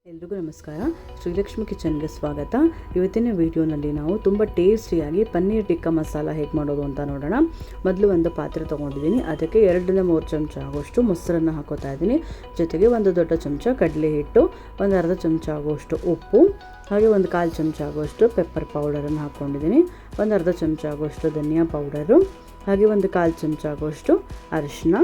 ಎಲ್ರಿಗೂ ನಮಸ್ಕಾರ. ಶ್ರೀಲಕ್ಷ್ಮಿ ಕಿಚನ್ಗೆ ಸ್ವಾಗತ. ಇವತ್ತಿನ ವಿಡಿಯೋನಲ್ಲಿ ನಾವು ತುಂಬ ಟೇಸ್ಟಿಯಾಗಿ ಪನ್ನೀರ್ ಟಿಕ್ಕಾ ಮಸಾಲ ಹೇಗೆ ಮಾಡೋದು ಅಂತ ನೋಡೋಣ. ಮೊದಲು ಒಂದು ಪಾತ್ರೆ ತೊಗೊಂಡಿದ್ದೀನಿ. ಅದಕ್ಕೆ 2-3 ಚಮಚ ಆಗುವಷ್ಟು ಮೊಸರನ್ನು ಹಾಕೋತಾ ಇದ್ದೀನಿ. ಜೊತೆಗೆ ಒಂದು ದೊಡ್ಡ ಚಮಚ ಕಡಲೆ ಹಿಟ್ಟು, ಒಂದು ಅರ್ಧ ಚಮಚ ಆಗುವಷ್ಟು ಉಪ್ಪು, ಹಾಗೆ ಒಂದು 1/4 ಚಮಚ ಆಗುವಷ್ಟು ಪೆಪ್ಪರ್ ಪೌಡರನ್ನು ಹಾಕ್ಕೊಂಡಿದ್ದೀನಿ. ಒಂದು ಅರ್ಧ ಚಮಚ ಆಗುವಷ್ಟು ಧನಿಯಾ ಪೌಡರು, ಹಾಗೆ ಒಂದು 1/4 ಚಮಚ ಆಗುವಷ್ಟು ಅರಿಶಿನ,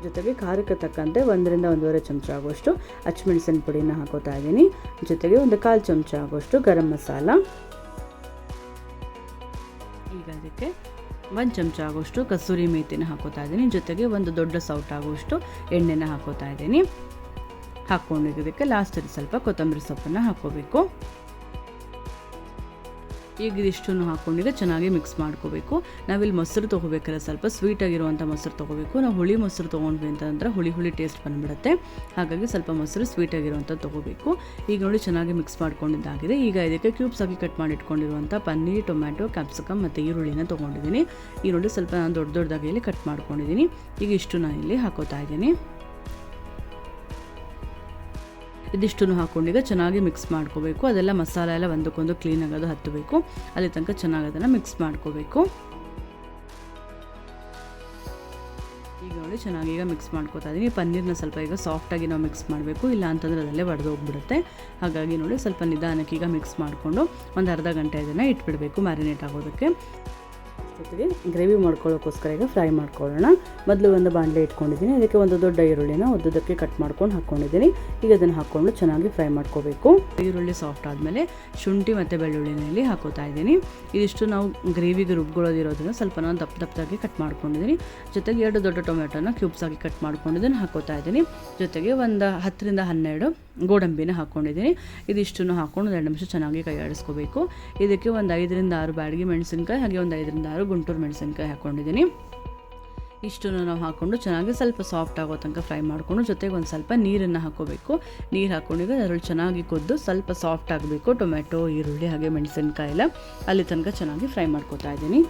ಜೊತೆಗೆ ಖಾರಕ್ಕೆ ತಕ್ಕಂತೆ 1-1.5 ಚಮಚ ಆಗುವಷ್ಟು ಹಸಿಮೆಣಸಿನ ಪುಡಿನ ಹಾಕೋತಾ ಇದ್ದೀನಿ. ಜೊತೆಗೆ ಒಂದು 1/4 ಚಮಚ ಆಗುವಷ್ಟು ಗರಂ ಮಸಾಲ. ಈಗ ಅದಕ್ಕೆ 1 ಚಮಚ ಆಗುವಷ್ಟು ಕಸೂರಿ ಮೇಥಿನ ಹಾಕೋತಾ ಇದ್ದೀನಿ. ಜೊತೆಗೆ ಒಂದು ದೊಡ್ಡ ಸೌಟ್ ಆಗುವಷ್ಟು ಎಣ್ಣೆನ ಹಾಕೋತಾ ಇದ್ದೀನಿ. ಹಾಕ್ಕೊಂಡಿದ್ದಕ್ಕೆ ಲಾಸ್ಟಲ್ಲಿ ಸ್ವಲ್ಪ ಕೊತ್ತಂಬರಿ ಸೊಪ್ಪನ್ನು ಹಾಕೋಬೇಕು. ಈಗ ಇದಿಷ್ಟನ್ನು ಹಾಕ್ಕೊಂಡಿಗೆ ಚೆನ್ನಾಗಿ ಮಿಕ್ಸ್ ಮಾಡ್ಕೋಬೇಕು. ನಾವಿಲ್ಲಿ ಮೊಸರು ತೊಗೋಬೇಕಾದ್ರೆ ಸ್ವಲ್ಪ ಸ್ವೀಟಾಗಿರುವಂಥ ಮೊಸರು ತೊಗೋಬೇಕು. ನಾವು ಹುಳಿ ಮೊಸರು ತೊಗೊಂಡ್ವಿ ಅಂತಂದ್ರೆ ಹುಳಿ ಟೇಸ್ಟ್ ಬಂದುಬಿಡುತ್ತೆ. ಹಾಗಾಗಿ ಸ್ವಲ್ಪ ಮೊಸರು ಸ್ವೀಟಾಗಿರುವಂಥದ್ದು ತೊಗೋಬೇಕು. ಈಗ ನೋಡಿ ಚೆನ್ನಾಗಿ ಮಿಕ್ಸ್ ಮಾಡ್ಕೊಂಡಿದ್ದಾಗಿದೆ. ಈಗ ಇದಕ್ಕೆ ಕ್ಯೂಬ್ಸ್ ಆಗಿ ಕಟ್ ಮಾಡಿ ಇಟ್ಕೊಂಡಿರುವಂಥ ಪನ್ನೀರ್, ಟೊಮ್ಯಾಟೊ, ಕ್ಯಾಪ್ಸಿಕಮ್ ಮತ್ತು ಈರುಳ್ಳಿನ ತೊಗೊಂಡಿದ್ದೀನಿ. ಈರುಳ್ಳಿ ಸ್ವಲ್ಪ ನಾನು ದೊಡ್ಡದಾಗಿ ಇಲ್ಲಿ ಕಟ್ ಮಾಡ್ಕೊಂಡಿದ್ದೀನಿ. ಈಗ ಇಷ್ಟು ನಾನು ಇಲ್ಲಿ ಹಾಕೋತಾ ಇದ್ದೀನಿ. ಇದಿಷ್ಟನ್ನು ಹಾಕ್ಕೊಂಡೀಗ ಚೆನ್ನಾಗಿ ಮಿಕ್ಸ್ ಮಾಡ್ಕೋಬೇಕು. ಅದೆಲ್ಲ ಮಸಾಲ ಎಲ್ಲ ಒಂದಕ್ಕೊಂದು ಕ್ಲೀನಾಗೋದು ಹತ್ತಬೇಕು. ಅಲ್ಲಿ ತನಕ ಚೆನ್ನಾಗಿ ಅದನ್ನು ಮಿಕ್ಸ್ ಮಾಡ್ಕೋಬೇಕು. ಈಗ ನೋಡಿ ಚೆನ್ನಾಗಿ ಈಗ ಮಿಕ್ಸ್ ಮಾಡ್ಕೋತಾ ಇದ್ದೀನಿ. ಪನ್ನೀರ್ನ ಸ್ವಲ್ಪ ಈಗ ಸಾಫ್ಟಾಗಿ ನಾವು ಮಿಕ್ಸ್ ಮಾಡಬೇಕು, ಇಲ್ಲ ಅಂತಂದರೆ ಅದಲ್ಲೇ ಒಡೆದು ಹೋಗ್ಬಿಡುತ್ತೆ. ಹಾಗಾಗಿ ನೋಡಿ ಸ್ವಲ್ಪ ನಿಧಾನಕ್ಕೆ ಈಗ ಮಿಕ್ಸ್ ಮಾಡಿಕೊಂಡು ಒಂದು ಅರ್ಧ ಗಂಟೆ ಇದನ್ನು ಇಟ್ಬಿಡಬೇಕು ಮ್ಯಾರಿನೇಟ್ ಆಗೋದಕ್ಕೆ. ಜೊತೆಗೆ ಗ್ರೇವಿ ಮಾಡ್ಕೊಳ್ಳೋಕ್ಕೋಸ್ಕರ ಈಗ ಫ್ರೈ ಮಾಡ್ಕೊಳ್ಳೋಣ. ಮೊದಲು ಒಂದು ಬಾಣಲೆ ಇಟ್ಕೊಂಡಿದ್ದೀನಿ. ಅದಕ್ಕೆ ಒಂದು ದೊಡ್ಡ ಈರುಳ್ಳಿನ ಉದ್ದಕ್ಕೆ ಕಟ್ ಮಾಡ್ಕೊಂಡು ಹಾಕ್ಕೊಂಡಿದ್ದೀನಿ. ಈಗ ಅದನ್ನು ಹಾಕ್ಕೊಂಡು ಚೆನ್ನಾಗಿ ಫ್ರೈ ಮಾಡ್ಕೋಬೇಕು. ಈರುಳ್ಳಿ ಸಾಫ್ಟ್ ಆದಮೇಲೆ ಶುಂಠಿ ಮತ್ತು ಬೆಳ್ಳುಳ್ಳಿನ ಇಲ್ಲಿ ಹಾಕೋತಾ ಇದ್ದೀನಿ. ಇದಿಷ್ಟು ನಾವು ಗ್ರೇವಿಗೆ ರುಬ್ಕೊಳ್ಳೋದಿರೋದನ್ನು ಸ್ವಲ್ಪ ನಾನು ದಪ್ಪದಾಗಿ ಕಟ್ ಮಾಡ್ಕೊಂಡಿದ್ದೀನಿ. ಜೊತೆಗೆ 2 ದೊಡ್ಡ ಟೊಮೆಟೊನ ಕ್ಯೂಬ್ಸ್ ಆಗಿ ಕಟ್ ಮಾಡ್ಕೊಂಡಿದ್ದೀನಿ ಹಾಕೋತಾ ಇದ್ದೀನಿ. ಜೊತೆಗೆ ಒಂದು 10-12 ಗೋಡಂಬಿನ ಹಾಕ್ಕೊಂಡಿದ್ದೀನಿ. ಇದಿಷ್ಟನ್ನು ಹಾಕ್ಕೊಂಡು 2 ನಿಮಿಷ ಚೆನ್ನಾಗಿ ಕೈ ಆಡಿಸ್ಕೋಬೇಕು. ಇದಕ್ಕೆ ಒಂದು 5-6 ಬ್ಯಾಡಗಿ ಮೆಣಸಿನ್ಕಾಯಿ, ಹಾಗೆ ಒಂದು 5-6 ಗುಂಟೂರು ಮೆಣಸಿನ್ಕಾಯಿ ಹಾಕ್ಕೊಂಡಿದ್ದೀನಿ. ಇಷ್ಟನ್ನು ನಾವು ಹಾಕ್ಕೊಂಡು ಚೆನ್ನಾಗಿ ಸ್ವಲ್ಪ ಸಾಫ್ಟ್ ಆಗೋ ತನಕ ಫ್ರೈ ಮಾಡಿಕೊಂಡು ಜೊತೆಗೆ ಒಂದು ಸ್ವಲ್ಪ ನೀರನ್ನು ಹಾಕೋಬೇಕು. ನೀರು ಹಾಕ್ಕೊಂಡಿಗ ಅದರಲ್ಲಿ ಚೆನ್ನಾಗಿ ಕೊದ್ದು ಸ್ವಲ್ಪ ಸಾಫ್ಟ್ ಆಗಬೇಕು. ಟೊಮೆಟೊ, ಈರುಳ್ಳಿ ಹಾಗೆ ಮೆಣಸಿನ್ಕಾಯಿ ಎಲ್ಲ ಅಲ್ಲಿ ತನಕ ಚೆನ್ನಾಗಿ ಫ್ರೈ ಮಾಡ್ಕೋತಾ ಇದ್ದೀನಿ.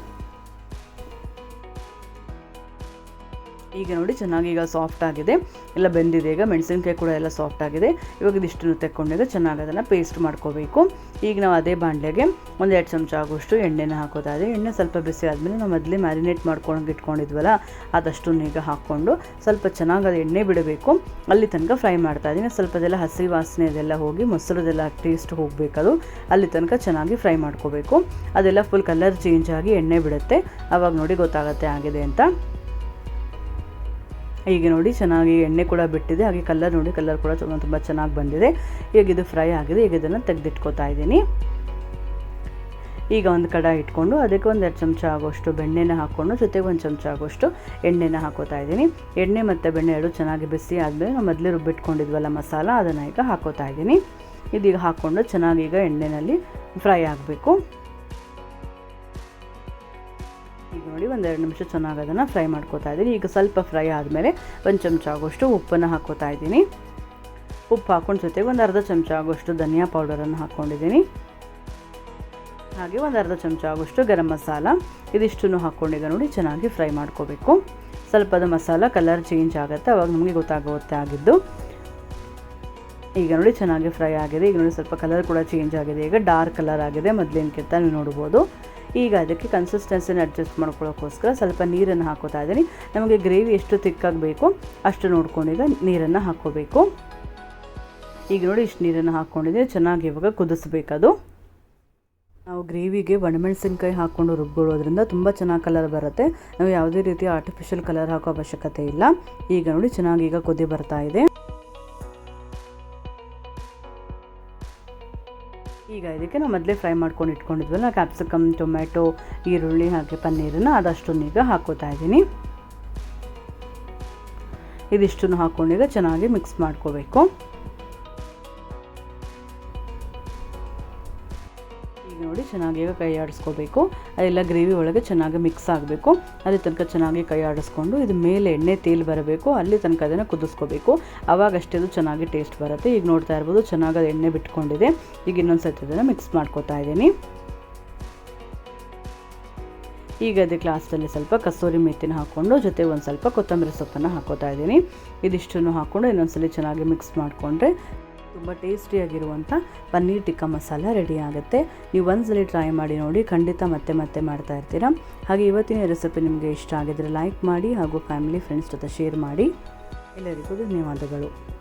ಈಗ ನೋಡಿ ಚೆನ್ನಾಗಿ ಈಗ ಸಾಫ್ಟ್ ಆಗಿದೆ, ಎಲ್ಲ ಬೆಂದಿದೆ. ಈಗ ಮೆಣಸಿನ್ಕಾಯಿ ಕೂಡ ಎಲ್ಲ ಸಾಫ್ಟ್ ಆಗಿದೆ. ಇವಾಗ ಇದಿಷ್ಟನ್ನು ತೆಕ್ಕೊಂಡಿಗೆ ಚೆನ್ನಾಗಿ ಅದನ್ನು ಪೇಸ್ಟ್ ಮಾಡ್ಕೋಬೇಕು. ಈಗ ನಾವು ಅದೇ ಬಾಣಲೆಗೆ ಒಂದು 2 ಚಮಚ ಆಗುವಷ್ಟು ಎಣ್ಣೆನ ಹಾಕೋತಾ ಇದ್ದೀವಿ. ಎಣ್ಣೆ ಸ್ವಲ್ಪ ಬಿಸಿ ಆದಮೇಲೆ ನಾವು ಮೊದಲೇ ಮ್ಯಾರಿನೇಟ್ ಮಾಡ್ಕೊಂಡು ಇಟ್ಕೊಂಡಿದ್ವಲ್ಲ ಅದಷ್ಟನ್ನು ಈಗ ಹಾಕ್ಕೊಂಡು ಸ್ವಲ್ಪ ಚೆನ್ನಾಗಿ ಅದು ಎಣ್ಣೆ ಬಿಡಬೇಕು. ಅಲ್ಲಿ ತನಕ ಫ್ರೈ ಮಾಡ್ತಾ ಇದ್ದೀನಿ. ಸ್ವಲ್ಪ ಅದೆಲ್ಲ ಹಸಿ ವಾಸನೆ ಅದೆಲ್ಲ ಹೋಗಿ ಮೊಸರದೆಲ್ಲ ಟೇಸ್ಟ್ ಹೋಗಬೇಕದು. ಅಲ್ಲಿ ತನಕ ಚೆನ್ನಾಗಿ ಫ್ರೈ ಮಾಡ್ಕೋಬೇಕು. ಅದೆಲ್ಲ ಫುಲ್ ಕಲರ್ ಚೇಂಜ್ ಆಗಿ ಎಣ್ಣೆ ಬಿಡುತ್ತೆ. ಆವಾಗ ನೋಡಿ ಗೊತ್ತಾಗುತ್ತೆ ಆಗಿದೆ ಅಂತ. ಈಗ ನೋಡಿ ಚೆನ್ನಾಗಿ ಎಣ್ಣೆ ಕೂಡ ಬಿಟ್ಟಿದೆ, ಹಾಗೆ ಕಲರ್ ನೋಡಿ ಕಲರ್ ಕೂಡ ತುಂಬ ಚೆನ್ನಾಗಿ ಬಂದಿದೆ. ಈಗ ಇದು ಫ್ರೈ ಆಗಿದೆ. ಈಗ ಇದನ್ನು ತೆಗೆದಿಟ್ಕೋತಾ ಇದ್ದೀನಿ. ಈಗ ಒಂದು ಕಡಾಯಿ ಇಟ್ಕೊಂಡು ಅದಕ್ಕೆ ಒಂದು 2 ಚಮಚ ಆಗೋಷ್ಟು ಬೆಣ್ಣೆನ ಹಾಕ್ಕೊಂಡು ಜೊತೆಗೆ 1 ಚಮಚ ಆಗೋಷ್ಟು ಎಣ್ಣೆನ ಹಾಕೋತಾ ಇದ್ದೀನಿ. ಎಣ್ಣೆ ಮತ್ತು ಬೆಣ್ಣೆ ಎರಡು ಚೆನ್ನಾಗಿ ಬಿಸಿ ಆದಮೇಲೆ ನಾವು ಮೊದಲೇ ರುಬ್ಬಿಟ್ಕೊಂಡಿದ್ವಲ್ಲ ಮಸಾಲ ಅದನ್ನು ಈಗ ಹಾಕೋತಾ ಇದ್ದೀನಿ. ಇದೀಗ ಹಾಕ್ಕೊಂಡು ಚೆನ್ನಾಗಿ ಈಗ ಎಣ್ಣೆಯಲ್ಲಿ ಫ್ರೈ ಆಗಬೇಕು. ಈಗ ನೋಡಿ ಒಂದು 2 ನಿಮಿಷ ಚೆನ್ನಾಗಿ ಅದನ್ನು ಫ್ರೈ ಮಾಡ್ಕೋತಾ ಇದ್ದೀನಿ. ಈಗ ಸ್ವಲ್ಪ ಫ್ರೈ ಆದಮೇಲೆ 1 ಚಮಚ ಆಗೋಷ್ಟು ಉಪ್ಪನ್ನು ಹಾಕೋತಾ ಇದ್ದೀನಿ. ಉಪ್ಪು ಹಾಕ್ಕೊಂಡು ಜೊತೆಗೆ ಒಂದು ಅರ್ಧ ಚಮಚ ಆಗೋಷ್ಟು ಧನಿಯಾ ಪೌಡರನ್ನು ಹಾಕ್ಕೊಂಡಿದ್ದೀನಿ. ಹಾಗೆ ಒಂದು ಅರ್ಧ ಚಮಚ ಆಗೋಷ್ಟು ಗರಂ ಮಸಾಲ. ಇದಿಷ್ಟನ್ನು ಹಾಕ್ಕೊಂಡಿಗ ನೋಡಿ ಚೆನ್ನಾಗಿ ಫ್ರೈ ಮಾಡ್ಕೋಬೇಕು. ಸ್ವಲ್ಪ ಅದು ಮಸಾಲ ಕಲರ್ ಚೇಂಜ್ ಆಗುತ್ತೆ, ಅವಾಗ ನಮಗೆ ಗೊತ್ತಾಗುತ್ತೆ ಆಗಿದ್ದು. ಈಗ ನೋಡಿ ಚೆನ್ನಾಗಿ ಫ್ರೈ ಆಗಿದೆ. ಈಗ ನೋಡಿ ಸ್ವಲ್ಪ ಕಲರ್ ಕೂಡ ಚೇಂಜ್ ಆಗಿದೆ. ಈಗ ಡಾರ್ಕ್ ಕಲರ್ ಆಗಿದೆ ಮೊದಲಿನಕ್ಕಿಂತ ನೀವು ನೋಡ್ಬೋದು. ಈಗ ಅದಕ್ಕೆ ಕನ್ಸಿಸ್ಟೆನ್ಸಿನ ಅಡ್ಜಸ್ಟ್ ಮಾಡ್ಕೊಳ್ಳೋಕ್ಕೋಸ್ಕರ ಸ್ವಲ್ಪ ನೀರನ್ನು ಹಾಕೋತಾ ಇದ್ದೀನಿ. ನಮಗೆ ಗ್ರೇವಿ ಎಷ್ಟು ತಿಕ್ಕಾಗಬೇಕು ಅಷ್ಟು ನೋಡ್ಕೊಂಡೀಗ ನೀರನ್ನು ಹಾಕ್ಕೋಬೇಕು. ಈಗ ನೋಡಿ ಇಷ್ಟು ನೀರನ್ನು ಹಾಕ್ಕೊಂಡಿದ್ದೀನಿ. ಚೆನ್ನಾಗಿ ಇವಾಗ ಕುದಿಸ್ಬೇಕದು. ನಾವು ಗ್ರೇವಿಗೆ ಒಣಮೆಣಸಿನ್ಕಾಯಿ ಹಾಕ್ಕೊಂಡು ರುಬ್ಕೊಳ್ಳೋದ್ರಿಂದ ತುಂಬ ಚೆನ್ನಾಗಿ ಕಲರ್ ಬರುತ್ತೆ. ನಾವು ಯಾವುದೇ ರೀತಿ ಆರ್ಟಿಫಿಷಿಯಲ್ ಕಲರ್ ಹಾಕೋ ಅವಶ್ಯಕತೆ ಇಲ್ಲ. ಈಗ ನೋಡಿ ಚೆನ್ನಾಗಿ ಈಗ ಕುದಿ ಬರ್ತಾ ಇದೆ. ಈಗ ಇದಕ್ಕೆ ನಾವು ಮೊದಲೇ ಫ್ರೈ ಮಾಡ್ಕೊಂಡು ಇಟ್ಕೊಂಡಿದ್ವಲ್ಲ ಕ್ಯಾಪ್ಸಿಕಮ್, ಟೊಮ್ಯಾಟೊ, ಈರುಳ್ಳಿ ಹಾಗೆ ಪನ್ನೀರನ್ನು ಅದಷ್ಟನ್ನು ಈಗ ಹಾಕೋತಾ ಇದ್ದೀನಿ. ಇದಿಷ್ಟನ್ನು ಹಾಕ್ಕೊಂಡೀಗ ಚೆನ್ನಾಗಿ ಮಿಕ್ಸ್ ಮಾಡ್ಕೋಬೇಕು. ಈಗ ನೋಡಿ ಚೆನ್ನಾಗಿ ಈಗ ಕೈ ಆಡಿಸ್ಕೋಬೇಕು. ಅದೆಲ್ಲ ಗ್ರೇವಿ ಒಳಗೆ ಚೆನ್ನಾಗಿ ಮಿಕ್ಸ್ ಆಗಬೇಕು. ಅಲ್ಲಿ ತನಕ ಚೆನ್ನಾಗಿ ಕೈ ಆಡಿಸ್ಕೊಂಡು ಇದು ಮೇಲೆ ಎಣ್ಣೆ ತೇಲಿ ಬರಬೇಕು, ಅಲ್ಲಿ ತನಕ ಅದನ್ನು ಕುದಿಸ್ಕೋಬೇಕು. ಆವಾಗಷ್ಟೇ ಅದು ಚೆನ್ನಾಗಿ ಟೇಸ್ಟ್ ಬರುತ್ತೆ. ಈಗ ನೋಡ್ತಾ ಇರ್ಬೋದು ಚೆನ್ನಾಗಿ ಅದು ಎಣ್ಣೆ ಬಿಟ್ಕೊಂಡಿದೆ. ಈಗ ಇನ್ನೊಂದು ಸರ್ತಿ ಅದನ್ನು ಮಿಕ್ಸ್ ಮಾಡ್ಕೋತಾ ಇದ್ದೀನಿ. ಈಗ ಅದಕ್ಕೆ ಲಾಸ್ಟಲ್ಲಿ ಸ್ವಲ್ಪ ಕಸೂರಿ ಮೇಥಿನ ಹಾಕ್ಕೊಂಡು ಜೊತೆಗೆ ಒಂದು ಸ್ವಲ್ಪ ಕೊತ್ತಂಬರಿ ಸೊಪ್ಪನ್ನು ಹಾಕೋತಾ ಇದ್ದೀನಿ. ಇದಿಷ್ಟನ್ನು ಹಾಕ್ಕೊಂಡು ಇನ್ನೊಂದ್ಸಲಿ ಚೆನ್ನಾಗಿ ಮಿಕ್ಸ್ ಮಾಡಿಕೊಂಡ್ರೆ ತುಂಬ ಟೇಸ್ಟಿಯಾಗಿರುವಂಥ ಪನ್ನೀರ್ ಟಿಕ್ಕಾ ಮಸಾಲ ರೆಡಿ ಆಗುತ್ತೆ. ನೀವು ಒಂದ್ಸಲ ಟ್ರೈ ಮಾಡಿ ನೋಡಿ, ಖಂಡಿತ ಮತ್ತೆ ಮತ್ತೆ ಮಾಡ್ತಾ ಇರ್ತೀರಾ. ಹಾಗೆ ಇವತ್ತಿನ ರೆಸಿಪಿ ನಿಮಗೆ ಇಷ್ಟ ಆಗಿದ್ರೆ ಲೈಕ್ ಮಾಡಿ ಹಾಗೂ ಫ್ಯಾಮಿಲಿ ಫ್ರೆಂಡ್ಸ್ ಜೊತೆ ಶೇರ್ ಮಾಡಿ. ಎಲ್ಲರಿಗೂ ಧನ್ಯವಾದಗಳು.